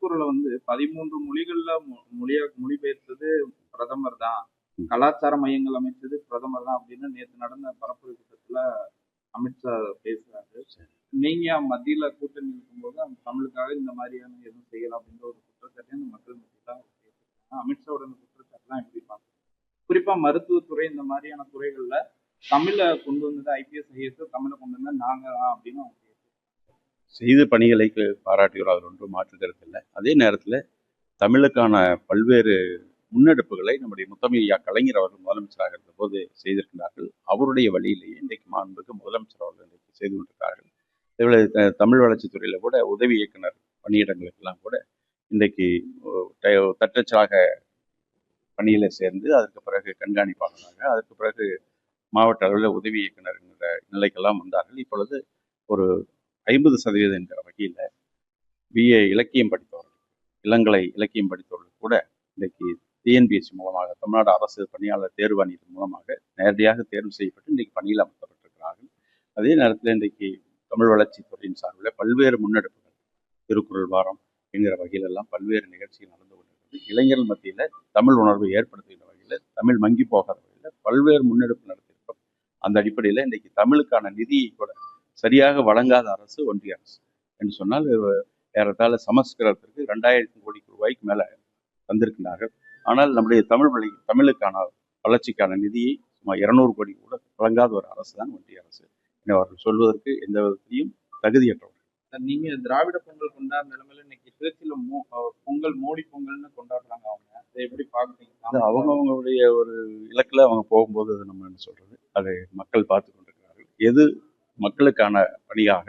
திருக்குறளை 13 மொழிகள்ல மொழிபெயர்த்தது பிரதமர் தான், கலாச்சார மையங்கள் அமைச்சது பிரதமர் தான் அப்படின்னு நேற்று நடந்த பரப்புரை கூட்டத்துல அமித்ஷா பேசுறாரு. நீங்க மத்தியில கூட்டணி இருக்கும்போது அந்த தமிழுக்காக இந்த மாதிரியான எதுவும் செய்யலாம் அப்படின்ற ஒரு குற்றச்சாட்டையும் அந்த மக்கள் மத்தியில பேசுறாங்க. அமித்ஷாவோட இந்த குற்றச்சாட்டுலாம் எப்படி பார்க்கணும்? குறிப்பா மருத்துவத்துறை இந்த மாதிரியான துறைகள்ல தமிழை கொண்டு வந்தது ஐபிஎஸ் ஐஎஸ் தமிழை கொண்டு வந்தது நாங்க தான் அப்படின்னு அவங்க செய்த பணிகளை பாராட்டுகிறோம். அதில் ஒன்றும் மாற்று கருத்து இல்லை. அதே நேரத்தில் தமிழுக்கான பல்வேறு முன்னெடுப்புகளை நம்முடைய முத்தமிழ் கலைஞர் அவர்கள் முதலமைச்சராக இருந்த போது செய்திருக்கிறார்கள். அவருடைய வழியிலேயே இன்றைக்கு மாண்புக்கு முதலமைச்சர் அவர்கள் இன்றைக்கு செய்து கொண்டிருக்கிறார்கள். இதேபோல தமிழ் வளர்ச்சித்துறையில் கூட உதவி இயக்குனர் பணியிடங்களுக்கெல்லாம் கூட இன்றைக்கு தட்டச்சலாக பணியில் சேர்ந்து அதற்கு பிறகு கண்காணிப்பாளராக அதற்கு பிறகு மாவட்ட அளவில் உதவி இயக்குனர் என்கிற நிலைக்கெல்லாம் வந்தார்கள். இப்பொழுது ஒரு 50% என்கிற வகையில் பிஏ இலக்கியம் படித்தவர்கள், இளங்கலை இலக்கியம் படித்தவர்கள் கூட இன்றைக்கு டிஎன்பிஎஸ்சி மூலமாக தமிழ்நாடு அரசு பணியாளர் தேர்வு அணியின் மூலமாக நேரடியாக தேர்வு செய்யப்பட்டு இன்றைக்கு பணியில் அமர்த்தப்பட்டிருக்கிறார்கள். அதே நேரத்தில் இன்றைக்கு தமிழ் வளர்ச்சித்துறையின் சார்பில் பல்வேறு முன்னெடுப்புகள், திருக்குறள் வாரம் என்கிற வகையிலெல்லாம் பல்வேறு நிகழ்ச்சிகள் நடந்து கொண்டிருக்கிறது. இளைஞர்கள் மத்தியில் தமிழ் உணர்வை ஏற்படுத்துகிற வகையில், தமிழ் மங்கி போகிற வகையில் பல்வேறு முன்னெடுப்பு நடத்தியிருக்கிறோம். அந்த அடிப்படையில் இன்றைக்கு தமிழுக்கான நிதியை கூட சரியாக வழங்காத அரசு ஒன்றிய அரசு என்று சொன்னால் ஏறத்தாழ சமஸ்கிருதத்திற்கு 2000 கோடி ரூபாய்க்கு மேலே தந்திருக்கிறார்கள். ஆனால் நம்முடைய தமிழுக்கான வளர்ச்சிக்கான நிதியை சுமார் 200 கோடி கூட வழங்காத ஒரு அரசு தான் ஒன்றிய அரசு. அவர்கள் சொல்வதற்கு எந்த விதத்திலையும் தகுதியற்றவர்கள். நீங்க திராவிட பொங்கல் கொண்டாடுற நிலைமையில இன்னைக்கு திருச்சியில பொங்கல் மோடி பொங்கல்னு கொண்டாடுறாங்க. அவங்க அதை எப்படி பாக்குறீங்க? அது அவங்களுடைய ஒரு இலக்குல அவங்க போகும்போது அது நம்ம என்ன சொல்றது, அதை மக்கள் பார்த்து கொண்டிருக்கிறார்கள். எது மக்களுக்கான பணியாக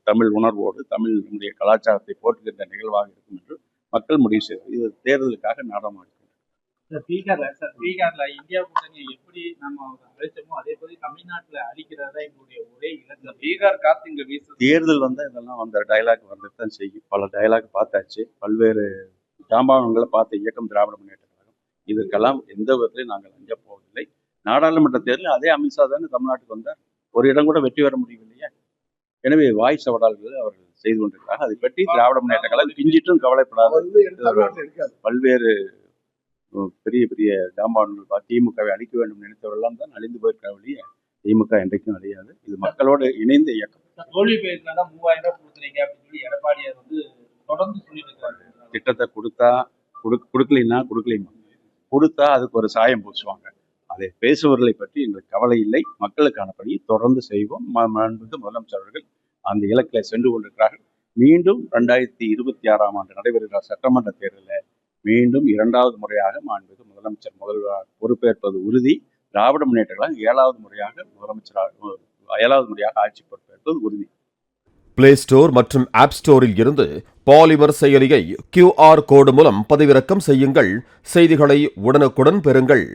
தமிழ் உணர்வோடு தமிழ் நம்முடைய கலாச்சாரத்தை போற்றுகின்ற நிகழ்வாக இருக்கும் என்று மக்கள் முடிவு செய்வது. இது தேர்தலுக்காக நாடகம் பீகார்ல இந்தியா கூட்டணி எப்படி நம்ம அழைச்சோமோ அதே போல தமிழ்நாட்டுல அழிக்கிறதா எங்களுடைய ஒரே இலக்கு. பீகார் காத்து இங்க வீசு. தேர்தல் இதெல்லாம் அந்த டைலாக் வந்துட்டு செய்யும். பல டைலாக் பார்த்தாச்சு. பல்வேறு ஜாம்பவான்களை பார்த்த இயக்கம் திராவிட முன்னேற்ற கழகம். இதற்கெல்லாம் எந்த விதத்திலையும் நாங்கள் அஞ்ச போவதில்லை. நாடாளுமன்ற தேர்தலில் அதே அமித்ஷா தானே தமிழ்நாட்டுக்கு வந்தார். ஒரு இடம் கூட வெற்றி பெற முடியவில்லையா? எனவே வாய் சவடால்கள் அவர்கள் செய்து கொண்டிருக்கிறார்கள். அதை பற்றி திராவிட முன்னேற்ற கழகம் கிஞ்சிட்டும் கவலைப்படாது. பல்வேறு பெரிய பெரிய ஜாம்பான்கள் திமுகவை அழிக்க வேண்டும் நினைத்தவரெல்லாம் தான் அழிந்து போயிருக்காவளிய திமுக என்றைக்கும் அழியாது. இது மக்களோடு இணைந்த இயக்கம். தோல்வி பேசினாதான் 3000 ரூபாய் கொடுக்குறீங்க அப்படின்னு சொல்லி எடப்பாடியார் தொடர்ந்து சொல்லிட்டு இருக்காரு. திட்டத்தை கொடுக்கலைன்னா கொடுத்தா அதுக்கு ஒரு சாயம் பூசுவாங்க. அதை பேசுபவர்களை பற்றி எங்களுக்கு கவலை இல்லை. மக்களுக்கான பணியை தொடர்ந்து செய்வோம். முதலமைச்சர் அவர்கள் அந்த இலக்கில் சென்று கொண்டிருக்கிறார்கள். மீண்டும் 2026ஆம் ஆண்டு நடைபெறுகிற சட்டமன்ற தேர்தலில் மீண்டும் 2வது முறையாக மாண்புமிகு முதலமைச்சர் முதல்வராக பொறுப்பேற்பது உறுதி. திராவிட முன்னேற்ற கழகம் 7வது முறையாக ஆட்சி பொறுப்பேற்பது உறுதி. பிளே ஸ்டோர் மற்றும் ஆப் ஸ்டோரில் இருந்து பாலிமர் செயலியை QR கோடு மூலம் பதிவிறக்கம் செய்யுங்கள். செய்திகளை உடனுக்குடன் பெறுங்கள்.